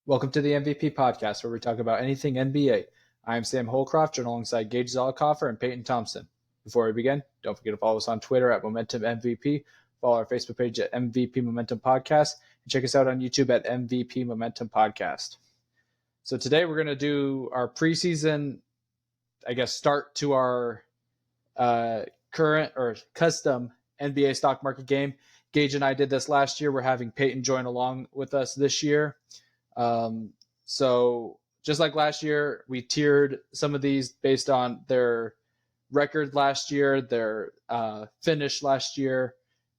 Welcome to the MVP podcast, where we talk about anything NBA. I am Sam Holcroft, joined alongside Geigh and Payton Thompson. Before we begin, don't forget to follow us on Twitter at Momentum MVP, follow our Facebook page at MVP Momentum Podcast, and check us out on YouTube at MVP Momentum Podcast. So today we're going to do our preseason, start to our current or custom NBA stock market game. Geigh and I did this last year. We're having Payton join along with us this year. So just like last year, we tiered some of these based on their record last year, their finish last year,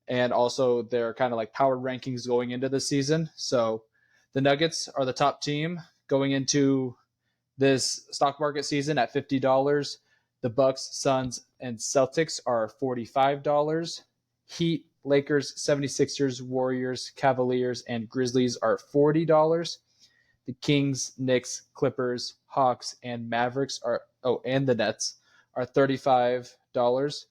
and also their kind of like power rankings going into the season. So the Nuggets are the top team going into this stock market season at $50. The Bucks, Suns, and Celtics are $45. Heat, Lakers, 76ers, Warriors, Cavaliers, and Grizzlies are $40. The Kings, Knicks, Clippers, Hawks, and Mavericks and the Nets are $35.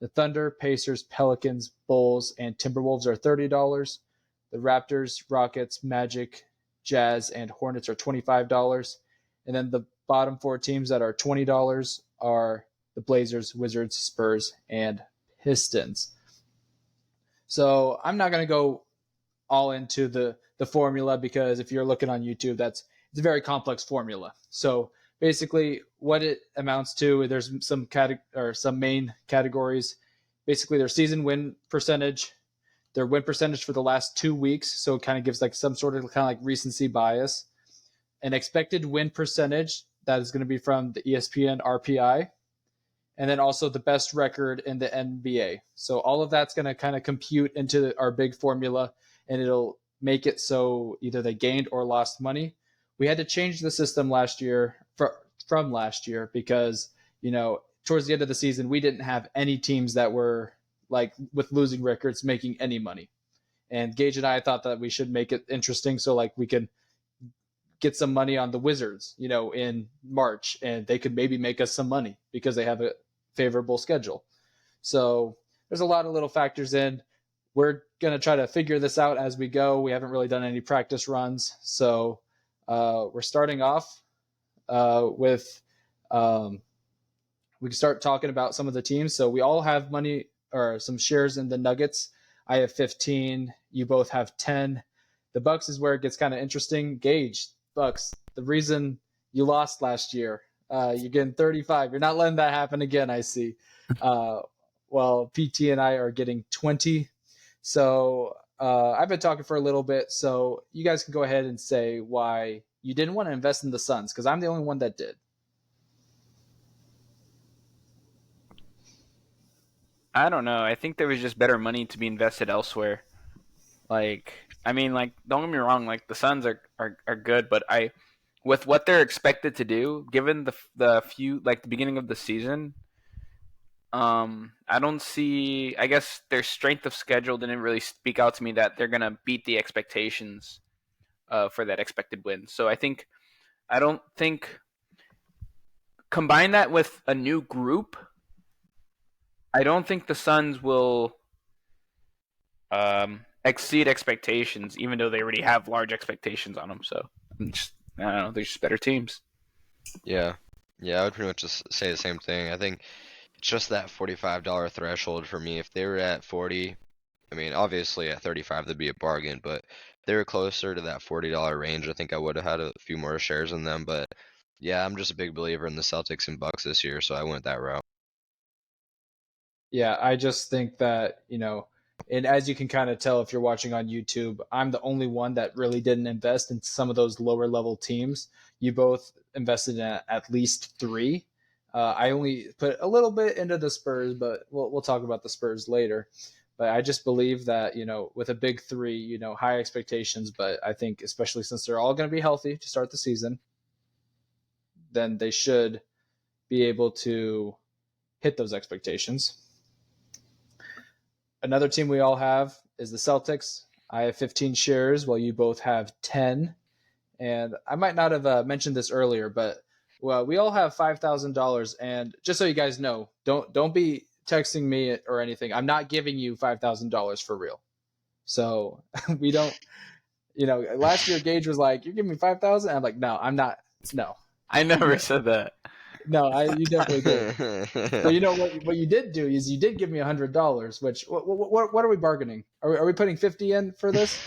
The Thunder, Pacers, Pelicans, Bulls, and Timberwolves are $30. The Raptors, Rockets, Magic, Jazz, and Hornets are $25. And then the bottom four teams that are $20 are the Blazers, Wizards, Spurs, and Pistons. So I'm not going to go all into the formula, because if you're looking on YouTube, it's a very complex formula. So basically what it amounts to, there's some main categories. Basically their season win percentage, their win percentage for the last 2 weeks. So it kind of gives like some sort of kind of like recency bias. An expected win percentage that is going to be from the ESPN RPI. And then also the best record in the NBA. So all of that's going to kind of compute into our big formula, and it'll make it so either they gained or lost money. We had to change the system last year from last year because, towards the end of the season, we didn't have any teams that were like with losing records making any money. And Geigh and I thought that we should make it interesting so like we could get some money on the Wizards, in March, and they could maybe make us some money because they have a favorable schedule. So there's a lot of little factors in. We're going to try to figure this out as we go. We haven't really done any practice runs. So we're starting off with we can start talking about some of the teams. So we all have money or some shares in the Nuggets. I have 15. You both have 10. The Bucks is where it gets kind of interesting. Geigh, Bucks, the reason you lost last year, you're getting 35. You're not letting that happen again, I see. Well, PT and I are getting 20. So I've been talking for a little bit, so you guys can go ahead and say why you didn't want to invest in the Suns, because I'm the only one that did. I don't know. I think there was just better money to be invested elsewhere. Don't get me wrong. Like the Suns are good, but with what they're expected to do, given the beginning of the season, I don't see. I guess their strength of schedule didn't really speak out to me that they're gonna beat the expectations for that expected win. So I don't think combine that with a new group. I don't think the Suns will exceed expectations, even though they already have large expectations on them. So I don't know. They're just better teams. Yeah, I would pretty much just say the same thing. I think it's just that $45 threshold for me. If they were at 40, I mean, obviously at 35 that'd be a bargain, but if they were closer to that $40 range, I think I would have had a few more shares in them. But yeah, I'm just a big believer in the Celtics and Bucks this year, so I went that route. Yeah, I just think that, and as you can kind of tell if you're watching on YouTube, I'm the only one that really didn't invest in some of those lower level teams. You both invested in at least 3. I only put a little bit into the Spurs, but we'll talk about the Spurs later. But I just believe that, with a big 3, high expectations, but I think especially since they're all going to be healthy to start the season, then they should be able to hit those expectations. Another team we all have is the Celtics. I have 15 shares while you both have 10. And I might not have mentioned this earlier, but we all have $5,000. And just so you guys know, don't be texting me or anything. I'm not giving you $5,000 for real. So we don't Last year Geigh was like, "You're giving me 5,000." I'm like, "No, I'm not. No, I never said that. no, you definitely did." So what you did do is you did give me $100. Which what are we bargaining? Are we putting 50 in for this?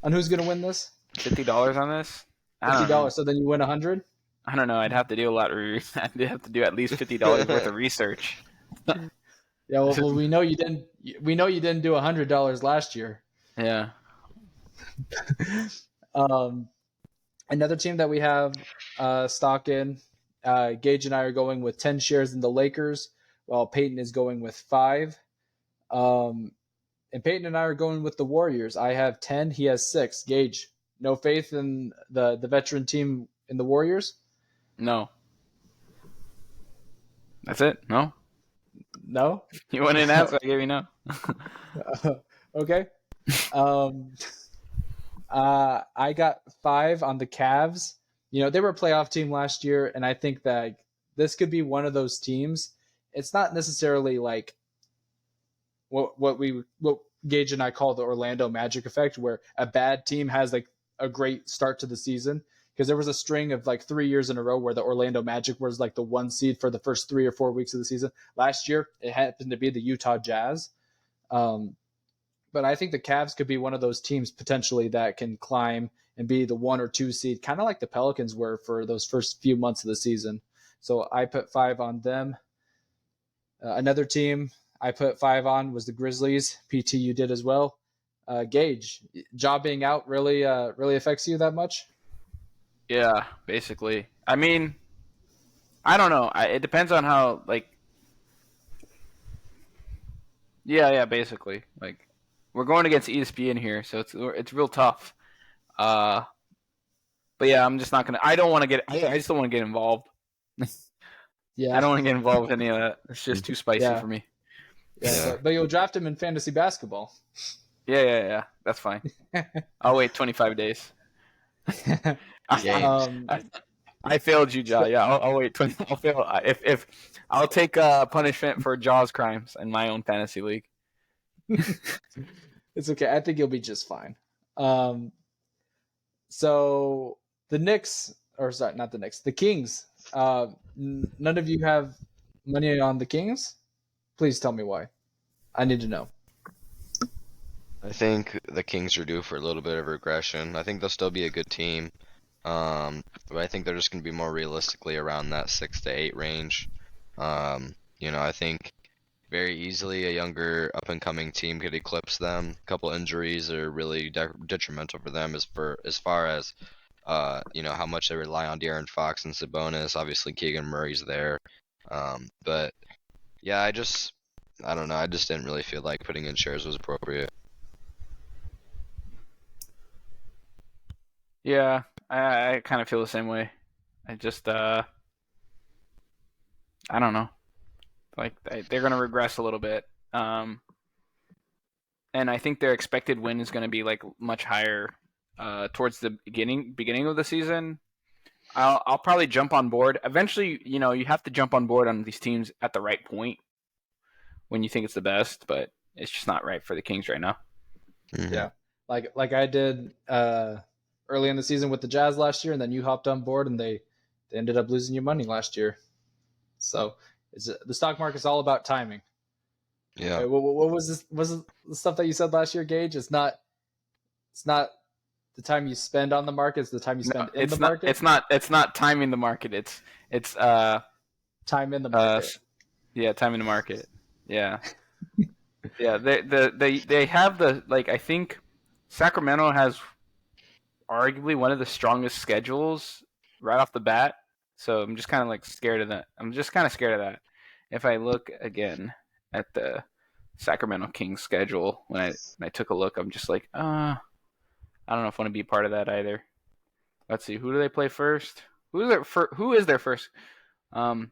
On who's gonna win this? $50 on this? I don't know. $50. So then you win 100. I don't know. I'd have to do a lot. I'd have to do at least $50 worth of research. Yeah, well, we know you didn't. We know you didn't do $100 last year. Yeah. Another team that we have stock in. Geigh and I are going with 10 shares in the Lakers, while Payton is going with 5. And Payton and I are going with the Warriors. I have 10. He has 6. Geigh, no faith in the veteran team in the Warriors? No. That's it? No? No? You went in and asked, so I gave you no. Okay. I got 5 on the Cavs. They were a playoff team last year, and I think that this could be one of those teams. It's not necessarily like what Geigh and I call the Orlando Magic effect, where a bad team has like a great start to the season. Because there was a string of like 3 years in a row where the Orlando Magic was like the 1 seed for the first 3 or 4 weeks of the season. Last year, it happened to be the Utah Jazz. But I think the Cavs could be one of those teams potentially that can climb and be the 1 or 2 seed, kind of like the Pelicans were for those first few months of the season. So I put 5 on them. Another team I put 5 on was the Grizzlies. PT, you did as well. Geigh, Ja being out really affects you that much? Yeah, basically. I mean, I don't know. It depends on how, like... Yeah, basically. Like, we're going against ESPN here, so it's real tough. But yeah, I'm just not gonna. I don't want to get. I just don't want to get involved. Yeah, I don't want to get involved with any of that. It's just too spicy for me. Yeah. But you'll draft him in fantasy basketball. Yeah. That's fine. I'll wait 25 days. I failed you, Ja. Yeah, I'll wait 20. I'll fail. If I'll take punishment for Ja's crimes in my own fantasy league. It's okay. I think you'll be just fine. So the Knicks, or sorry, not the Knicks, the Kings. None of you have money on the Kings? Please tell me why. I need to know. I think the Kings are due for a little bit of regression. I think they'll still be a good team. But I think they're just going to be more realistically around that 6 to 8 range. I think very easily a younger up-and-coming team could eclipse them. A couple injuries are really detrimental for them as far as how much they rely on De'Aaron Fox and Sabonis. Obviously, Keegan Murray's there. But yeah, I don't know. I just didn't really feel like putting in shares was appropriate. Yeah, I kind of feel the same way. I just I don't know. Like they're going to regress a little bit. And I think their expected win is going to be like much higher towards the beginning of the season. I'll probably jump on board. Eventually, you have to jump on board on these teams at the right point when you think it's the best, but it's just not right for the Kings right now. Mm-hmm. Yeah. Like I did early in the season with the Jazz last year, and then you hopped on board and they ended up losing you money last year. So the stock market's all about timing. Yeah. Okay, what was this? Was it the stuff that you said last year, Geigh? It's not the time you spend on the market; it's the time you spend in the market. It's not timing the market. It's time in the market. Yeah, time in the market. Yeah. Yeah. They have the I think Sacramento has arguably one of the strongest schedules right off the bat. So I'm just kind of scared of that. If I look again at the Sacramento Kings schedule, when I took a look, I'm just like, I don't know if I want to be part of that either. Let's see, who do they play first? Who is their first?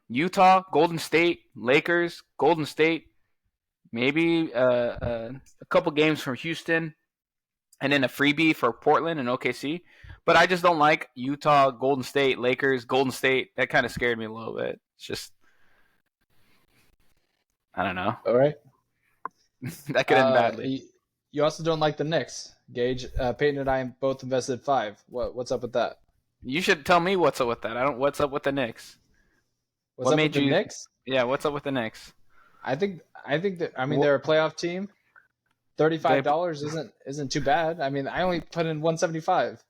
Utah, Golden State, Lakers, Golden State, maybe a couple games from Houston, and then a freebie for Portland and OKC. But I just don't like Utah, Golden State, Lakers, Golden State. That kind of scared me a little bit. It's just, I don't know. All right. That could end badly. You also don't like the Knicks. Gage, Peyton and I both invested 5. What's up with that? You should tell me what's up with that. I don't. What's up with the Knicks? What's What up with made the you? Knicks? Yeah, what's up with the Knicks? I think that Wh- they're a playoff team. They $35 isn't too bad. I mean, I only put in 175.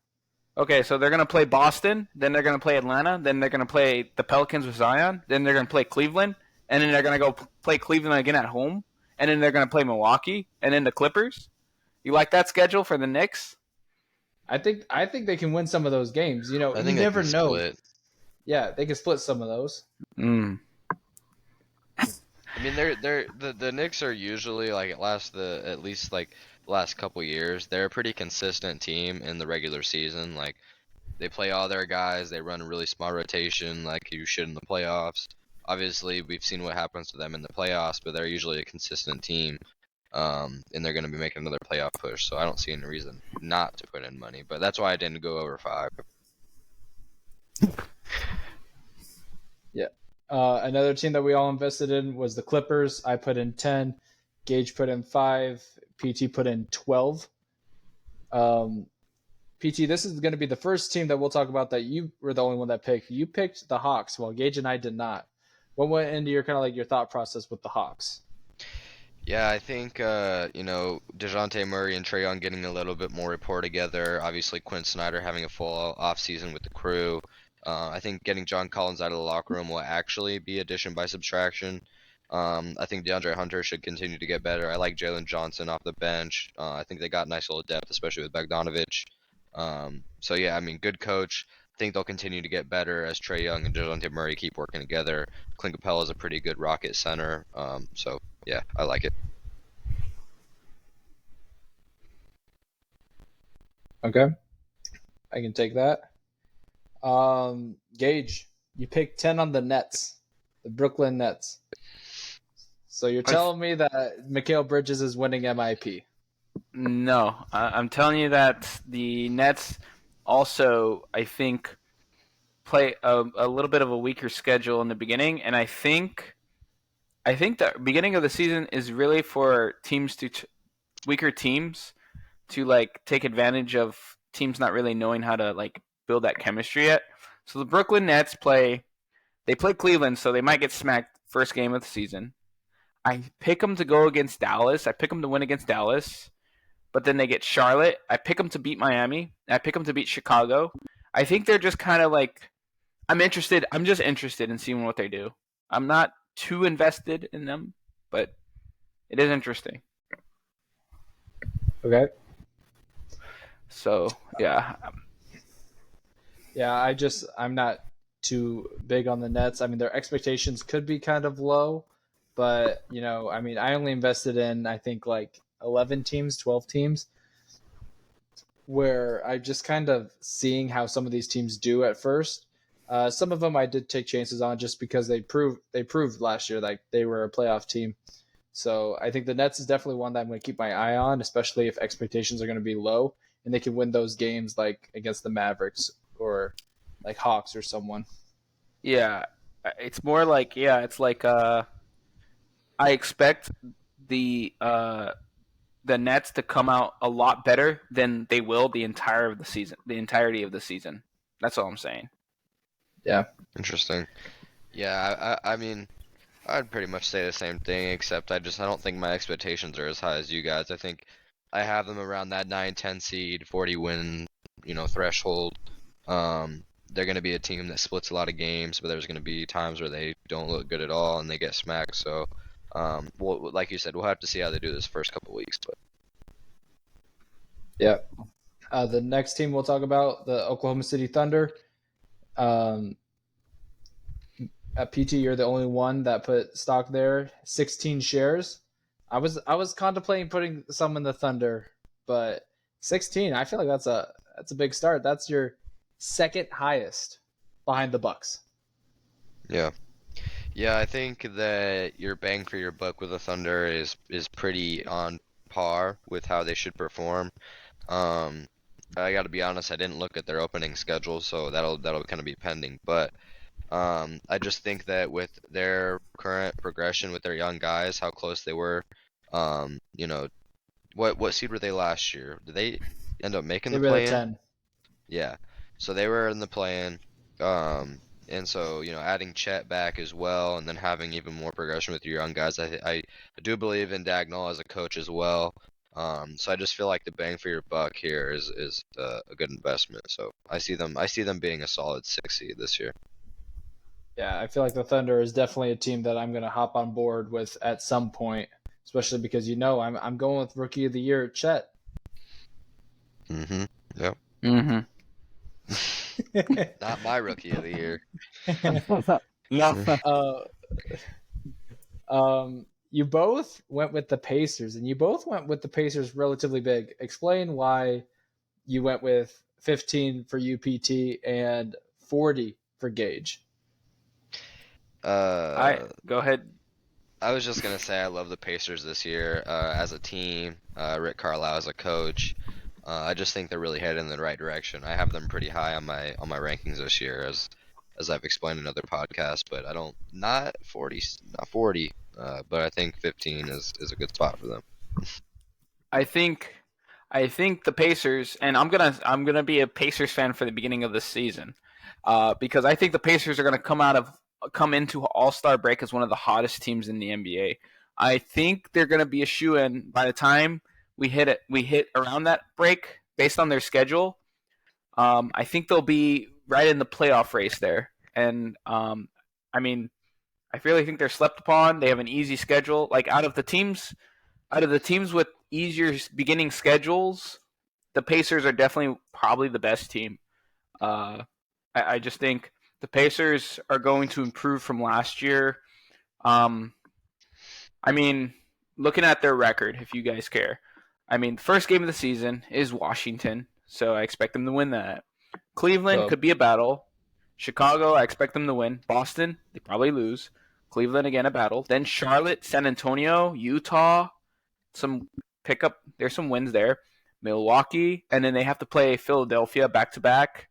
Okay, so they're gonna play Boston, then they're gonna play Atlanta, then they're gonna play the Pelicans with Zion, then they're gonna play Cleveland, and then they're gonna go play Cleveland again at home, and then they're gonna play Milwaukee, and then the Clippers. You like that schedule for the Knicks? I think they can win some of those games. You I you think they never can know. split. Yeah, they can split some of those. Mm. I mean, the Knicks are usually like at least like the last couple years, they're a pretty consistent team in the regular season. Like they play all their guys, they run a really small rotation, like you should in the playoffs. Obviously, we've seen what happens to them in the playoffs, but they're usually a consistent team, and they're going to be making another playoff push. So I don't see any reason not to put in money, but that's why I didn't go over 5. Yeah. Another team that we all invested in was the Clippers. I put in 10. Gage put in 5. PT put in 12. PT, this is going to be the first team that we'll talk about that you were the only one that picked. You picked the Hawks, while Gage and I did not. What went into your kind of like your thought process with the Hawks? Yeah, I think DeJounte Murray and Trae Young getting a little bit more rapport together. Obviously, Quinn Snyder having a full off season with the crew. I think getting John Collins out of the locker room will actually be addition by subtraction. I think DeAndre Hunter should continue to get better. I like Jalen Johnson off the bench. I think they got nice little depth, especially with Bogdanovich. So yeah, I mean, good coach. I think they'll continue to get better as Trae Young and DeJounte Murray keep working together. Clint Capella is a pretty good Rocket center. So yeah, I like it. Okay, I can take that. Gage, you picked 10 on the Nets, the Brooklyn Nets. So you're telling me that Mikal Bridges is winning MIP? No, I'm telling you that the Nets also, I think, play a little bit of a weaker schedule in the beginning, and I think the beginning of the season is really for teams weaker teams to like take advantage of teams not really knowing how to like build that chemistry yet. So the Brooklyn Nets they play Cleveland, so they might get smacked first game of the season. I pick them to go against Dallas. I pick them to win against Dallas, but then they get Charlotte. I pick them to beat Miami. I pick them to beat Chicago. I think they're just kind of like I'm interested. I'm just interested in seeing what they do. I'm not too invested in them, but it is interesting. Okay. So yeah, Yeah, I'm not too big on the Nets. I mean, their expectations could be kind of low, but I mean, I only invested in I think like 11 teams, 12 teams, where I just kind of seeing how some of these teams do at first. Some of them I did take chances on just because they proved last year like they were a playoff team. So I think the Nets is definitely one that I'm going to keep my eye on, especially if expectations are going to be low and they can win those games like against the Mavericks or like Hawks or someone. yeah, it's more like it's like I expect the uh the Nets to come out a lot better than they will the entirety of the season. That's all I'm saying. Yeah. Interesting. Yeah, I mean, I'd pretty much say the same thing, except I don't think my expectations are as high as you guys. I think I have them around that 9-10 seed, 40 win, threshold. They're going to be a team that splits a lot of games, but there's going to be times where they don't look good at all and they get smacked. So, like you said, we'll have to see how they do this first couple weeks. But Yeah. The next team we'll talk about, the Oklahoma City Thunder. Um, at PT, you're the only one that put stock there. 16 shares. I was contemplating putting some in the Thunder, but 16. I feel like that's a big start. That's your second highest behind the Bucks. yeah. Yeah, I think that your bang for your buck with the Thunder is pretty on par with how they should perform. Um, I got to be honest, I didn't look at their opening schedule, so that'll kind of be pending. But I just think that with their current progression with their young guys, how close they were, um, you know, what seed were they last year? Did they end up making They the were the play-in? 10. Yeah. So they were in the play-in. And so, adding Chet back as well, and then having even more progression with your young guys. I do believe in Dagnall as a coach as well. So I just feel like the bang for your buck here is a good investment. So I see them being a solid 6 seed this year. Yeah, I feel like the Thunder is definitely a team that I'm going to hop on board with at some point, especially because I'm going with Rookie of the Year, Chet. Mm-hmm. Yep. Mm-hmm. Not my rookie of the year. No. uh, you both went with the Pacers, and you both went with the Pacers relatively big. Explain why you went with 15 for UPT and 40 for Geigh. I Uh, go ahead. I was just gonna say I love the Pacers this year as a team. Rick Carlisle as a coach. I just think they're really headed in the right direction. I have them pretty high on my rankings this year, as I've explained in other podcasts. But I don't not 40, but I think 15 is a good spot for them. I think I think the Pacers, and I'm gonna be a Pacers fan for the beginning of this season, because I think the Pacers are gonna come into All Star break as one of the hottest teams in the NBA. I think they're gonna be a shoe in by the time we hit around that break based on their schedule. I think they'll be right in the playoff race there, and I mean, I really think they're slept upon. They have an easy schedule. Like out of the teams with easier beginning schedules, the Pacers are definitely probably the best team. I just think the Pacers are going to improve from last year. Um, I mean, looking at their record, if you guys care, I mean, the first game of the season is Washington, so I expect them to win that. Cleveland So could be a battle. Chicago, I expect them to win. Boston, they probably lose. Cleveland again, a battle. Then Charlotte, San Antonio, Utah, some pickup. There's some wins there. Milwaukee, and then they have to play Philadelphia back to back.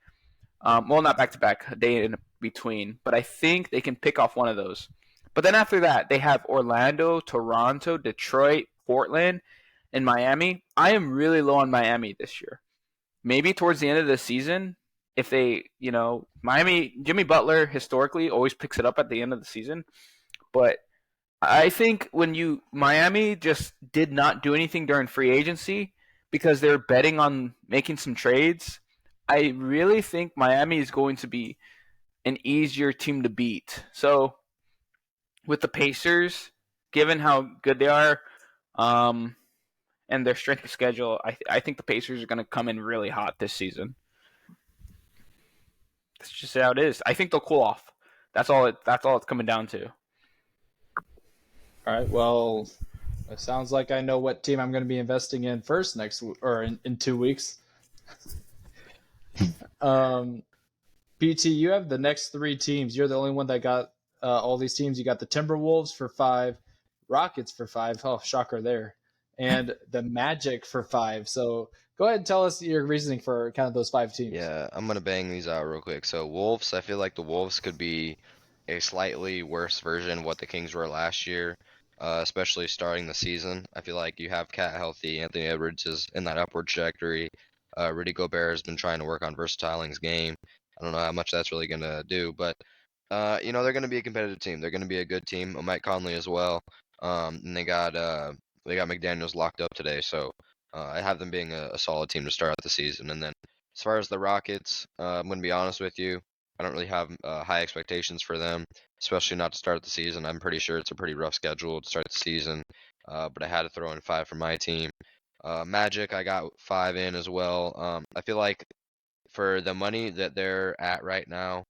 Well, not back to back, a day in between, but I think they can pick off one of those. But then after that, they have Orlando, Toronto, Detroit, Portland, and Miami. I am really low on Miami this year. Maybe towards the end of the season, if Miami, Jimmy Butler historically always picks it up at the end of the season, but I think Miami just did not do anything during free agency because they're betting on making some trades. I really think Miami is going to be an easier team to beat. So with the Pacers, given how good they are, and their strength of schedule, I think the Pacers are going to come in really hot this season. That's just how it is. I think they'll cool off. That's all it's coming down to. all right, well, it sounds like I know what team I'm going to be investing in first or in 2 weeks. PT, you have the next three teams. You're the only one that got all these teams. You got the Timberwolves for 5, Rockets for 5. Oh, shocker there. And the Magic for 5. So go ahead and tell us your reasoning for kind of those 5 teams. Yeah, I'm gonna bang these out real quick. So Wolves, I feel like the Wolves could be a slightly worse version of what the Kings were last year, especially starting the season. I feel like you have Cat healthy, Anthony Edwards is in that upward trajectory. Rudy Gobert has been trying to work on versatiling his game. I don't know how much that's really gonna do, but they're gonna be a competitive team. They're gonna be a good team. Mike Conley as well. And they got McDaniels locked up today, so I have them being a solid team to start out the season. And then as far as the Rockets, I'm going to be honest with you. I don't really have high expectations for them, especially not to start the season. I'm pretty sure it's a pretty rough schedule to start the season, but I had to throw in 5 for my team. Magic, I got 5 in as well. I feel like for the money that they're at right now,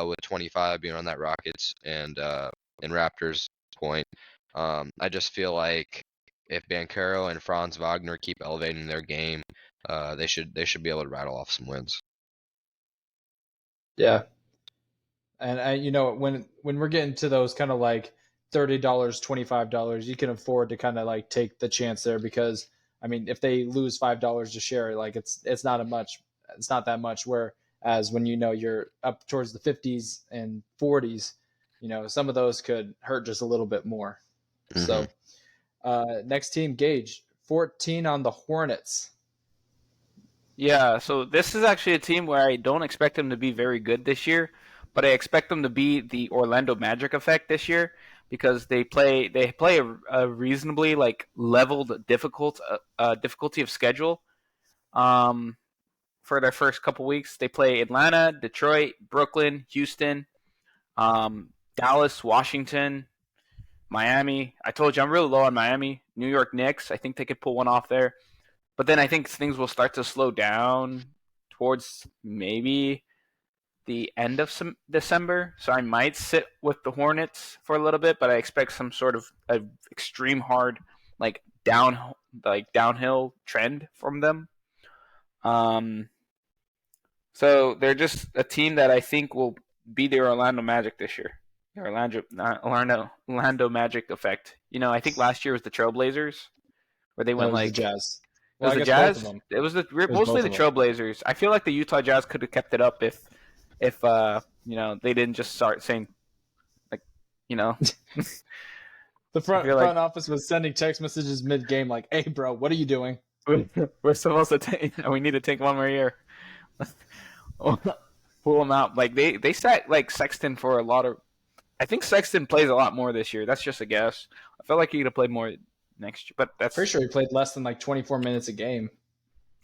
with 25 being on that Rockets and Raptors point, I just feel like if Bankero and Franz Wagner keep elevating their game, they should be able to rattle off some wins. Yeah. And when we're getting to those kind of like $30, $25, you can afford to kind of like take the chance there because I mean, if they lose $5 a share, like it's not that much. Whereas when you're up towards the 50s and 40s, some of those could hurt just a little bit more. hmm So next team, Geigh 14 on the Hornets. Yeah, so this is actually a team where I don't expect them to be very good this year, but I expect them to be the Orlando Magic effect this year because they play a reasonably like leveled difficulty of schedule. Um, for their first couple weeks, they play Atlanta, Detroit, Brooklyn, Houston, Dallas, Washington, Miami. I told you I'm really low on Miami. New York Knicks. I think they could pull one off there. But then I think things will start to slow down towards maybe the end of December. So I might sit with the Hornets for a little bit, but I expect some sort of extreme hard like downhill trend from them. So they're just a team that I think will be the Orlando Magic this year. The Orlando Magic effect. You know, I think last year was the Trailblazers, where they went was like the Jazz. it was I the guess Jazz. both of them. It was was mostly the both of Trailblazers. I feel like the Utah Jazz could have kept it up if they didn't just start saying like The front like- office was sending text messages mid game like, "Hey, bro, what are you doing?" we're supposed to take. We need to take one more year. Pull them out. Like they sat like Sexton for a lot of. I think Sexton plays a lot more this year. That's just a guess. I felt like he could have played more next year, but that's Pretty sure he played less than like 24 minutes a game.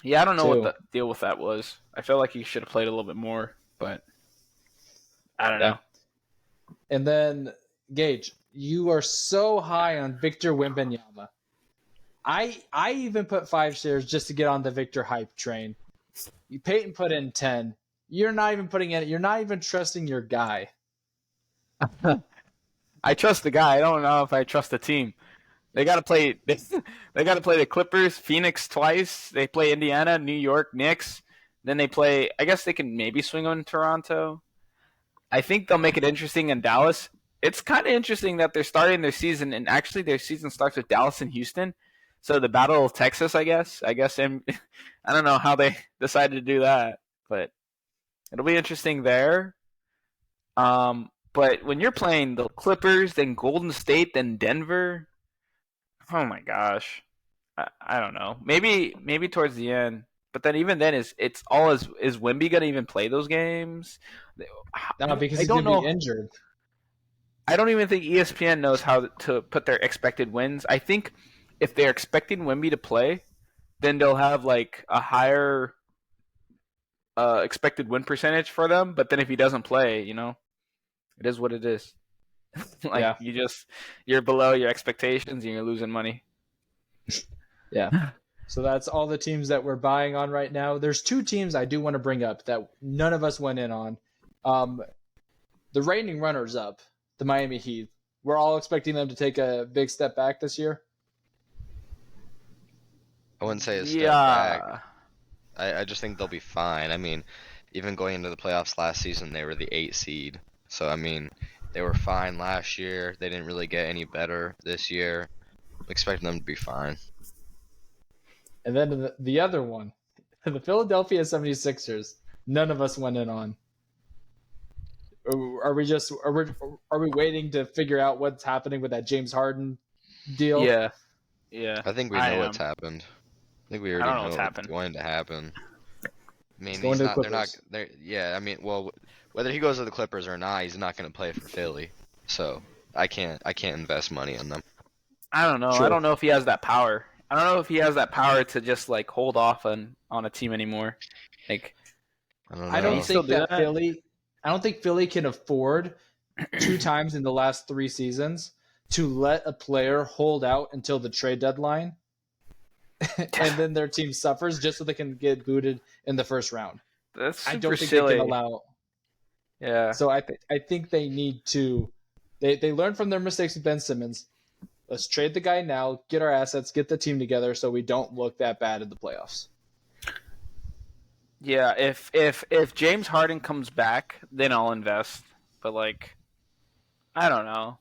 Yeah, I don't know too. what the deal with that was. I felt like he should have played a little bit more, but I don't know. And then Geigh, you are so high on Victor Wembanyama. I even put 5 shares just to get on the Victor hype train. Payton put in 10. You're not even putting in. You're not even trusting your guy. I trust the guy. I don't know if I trust the team. They got to play. They got to play the Clippers, Phoenix twice. They play Indiana, New York, Knicks. Then they play. I guess they can maybe swing on Toronto. I think they'll make it interesting in Dallas. It's kind of interesting that they're starting their season, and actually their season starts with Dallas and Houston. So the Battle of Texas, I guess. I don't know how they decided to do that, but it'll be interesting there. But when you're playing the Clippers, then Golden State, then Denver, oh my gosh, I don't know. Maybe towards the end, but then even then, is Wemby gonna even play those games? No, because I he's don't gonna know. be injured. I don't even think ESPN knows how to put their expected wins. I think if they're expecting Wemby to play, then they'll have like a higher expected win percentage for them. But then if he doesn't play, it is what it is. Yeah. You're below your expectations and you're losing money. Yeah. So that's all the teams that we're buying on right now. There's 2 teams I do want to bring up that none of us went in on. The reigning runners-up, the Miami Heat. We're all expecting them to take a big step back this year. I wouldn't say a step back. I just think they'll be fine. I mean, even going into the playoffs last season, they were the 8 seed. So, I mean, they were fine last year. They didn't really get any better this year. I'm expecting them to be fine. And then the other one, the Philadelphia 76ers. None of us went in on. Are we waiting to figure out what's happening with that James Harden deal? Yeah. I think we know what's happened. I think we already know what's going to happen. I mean, I mean, well, whether he goes to the Clippers or not, he's not going to play for Philly. So I can't invest money in them. I don't know. Sure. I don't know if he has that power. I don't know if he has that power to just like hold off on a team anymore. Like, I don't know. I don't think that I don't think Philly can afford 2 times in the last 3 seasons to let a player hold out until the trade deadline, and then their team suffers just so they can get booted in the first round. That's super I don't think silly. they can allow. Yeah. So I think they need to. They learned from their mistakes with Ben Simmons. Let's trade the guy now, get our assets, get the team together, so we don't look that bad in the playoffs. Yeah, if James Harden comes back, then I'll invest. But like, I don't know.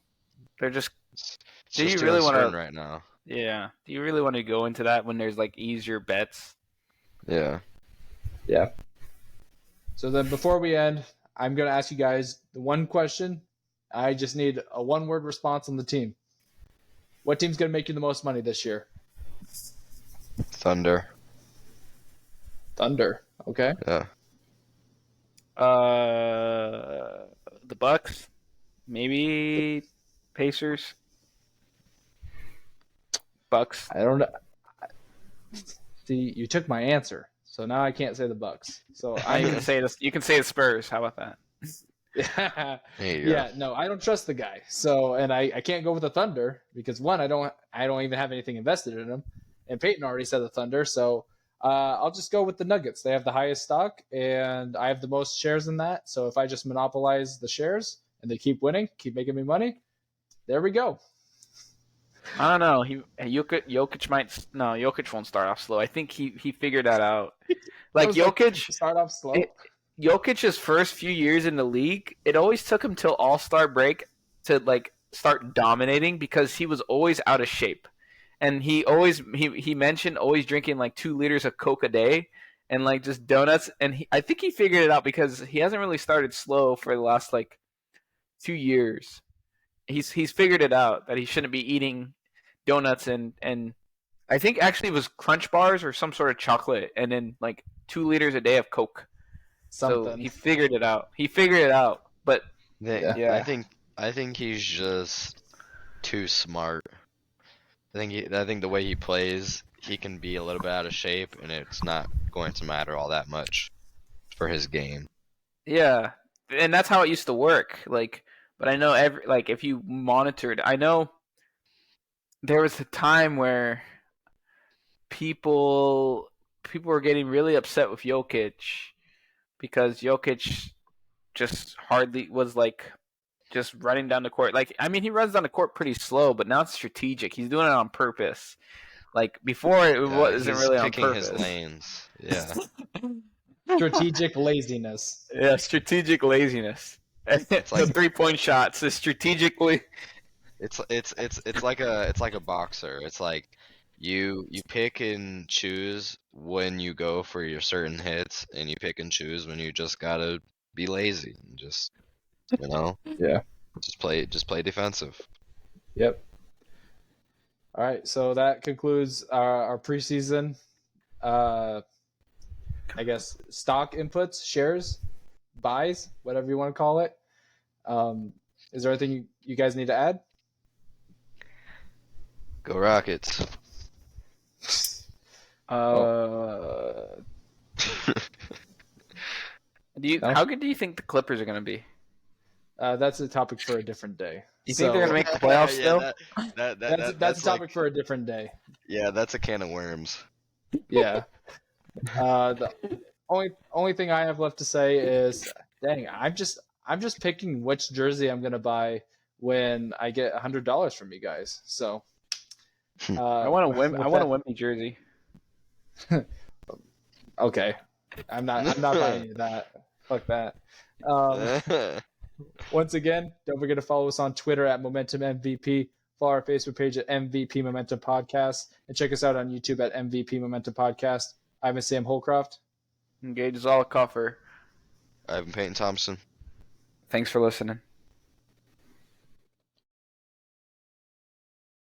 They're just. It's Do just you too really want uncertain to? right now? Yeah. Do you really want to go into that when there's like easier bets? Yeah. Yeah. So then, before we end, I'm going to ask you guys the one question. I just need a 1-word response on the team. What team's going to make you the most money this year? Thunder. Thunder. Okay. Yeah. The Bucks, maybe Pacers. Bucks. I don't know. See, you took my answer, so now I can't say the Bucks. So I can say this. You can say the Spurs. How about that? yeah, There you go. no, I don't trust the guy. So, and I can't go with the Thunder because one, I don't even have anything invested in them, and Peyton already said the Thunder. So, I'll just go with the Nuggets. They have the highest stock, and I have the most shares in that. So, if I just monopolize the shares and they keep winning, keep making me money, there we go. I don't know. Jokic might. No, Jokic won't start off slow. I think he figured that out. Like Jokic, start off slow. Jokic's first few years in the league, it always took him till All-Star break to like start dominating because he was always out of shape. And he mentioned always drinking like 2 liters of Coke a day and like just donuts. And I think he figured it out because he hasn't really started slow for the last like 2 years. He's figured it out that he shouldn't be eating donuts and I think actually it was Crunch Bars or some sort of chocolate and then like 2 liters a day of Coke. Something. So he figured it out. But Yeah. I think he's just too smart. I think the way he plays, he can be a little bit out of shape, and it's not going to matter all that much for his game. yeah, and that's how it used to work. Like, but I know if you monitored, I know there was a time where people were getting really upset with Jokic because Jokic just hardly was like just running down the court. Like, I mean, he runs down the court pretty slow, but now it's strategic. He's doing it on purpose. Like before, it wasn't really on purpose. He's picking his lanes. Yeah. Strategic laziness. Yeah, strategic laziness. It's like the 3-point shots is strategically. it's like a boxer. It's like you pick and choose when you go for your certain hits, and you pick and choose when you just gotta be lazy and just Yeah. just play defensive. Yep. All right, so that concludes our preseason. I guess stock inputs, shares, buys, whatever you want to call it. Is there anything you guys need to add? Go Rockets. How good do you think the Clippers are going to be? That's a topic for a different day. You think they're going to make the playoffs still? That's a topic for a different day. Yeah, that's a can of worms. Yeah. The only thing I have left to say is, dang, I'm just picking which jersey I'm gonna buy when I get $100 from you guys. So I want a Wemby jersey. Okay, I'm not buying you that. Fuck that. Once again, don't forget to follow us on Twitter at Momentum MVP. Follow our Facebook page at MVP Momentum Podcast, and check us out on YouTube at MVP Momentum Podcast. I'm Sam Holcroft. Geigh Zollicoffer. I've been Payton Thompson. Thanks for listening.